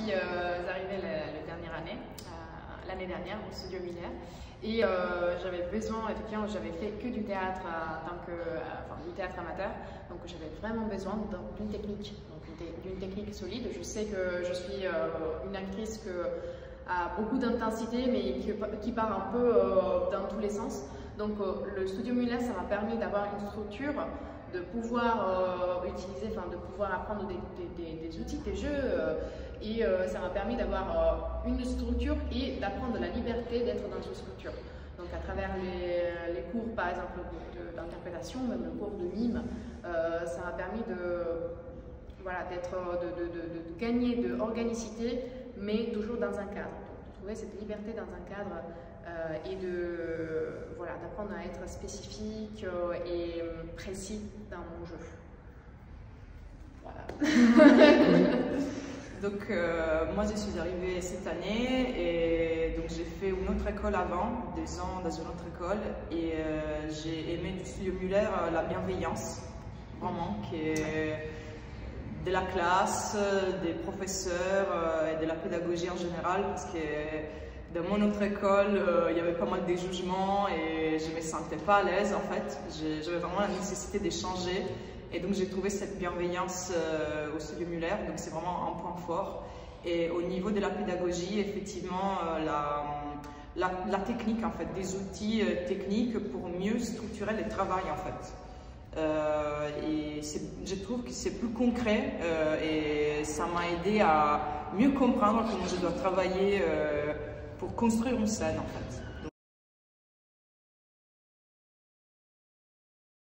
suis arrivée la dernière année, l'année dernière au Studio Muller. Et j'avais besoin, effectivement, j'avais fait que du théâtre en tant que, du théâtre amateur, donc j'avais vraiment besoin d'une technique, d'une technique solide. Je sais que je suis une actrice qui a beaucoup d'intensité, mais qui part un peu dans tous les sens. Donc le Studio Muller, ça m'a permis d'avoir une structure, de pouvoir utiliser, de pouvoir apprendre des outils, des jeux, et ça m'a permis d'avoir une structure et d'apprendre la liberté d'être dans une structure. Donc à travers les cours, par exemple, d'interprétation, même le cours de mime, ça m'a permis de gagner de organicité, mais toujours dans un cadre. Donc, de trouver cette liberté dans un cadre et d'apprendre à être spécifique et précis dans mon jeu. Voilà. Donc moi je suis arrivée cette année et donc j'ai fait une autre école avant, 2 ans dans une autre école, et j'ai aimé du Studio Muller la bienveillance, vraiment, qui est de la classe, des professeurs et de la pédagogie en général, parce que dans mon autre école, il y avait pas mal de jugements et je me sentais pas à l'aise en fait. J'avais vraiment la nécessité d'échanger et donc j'ai trouvé cette bienveillance au Studio Muller, donc c'est vraiment un point fort. Et au niveau de la pédagogie, effectivement, la technique en fait, des outils techniques pour mieux structurer le travail en fait. Et je trouve que c'est plus concret et ça m'a aidé à mieux comprendre comment je dois travailler pour construire une scène en fait.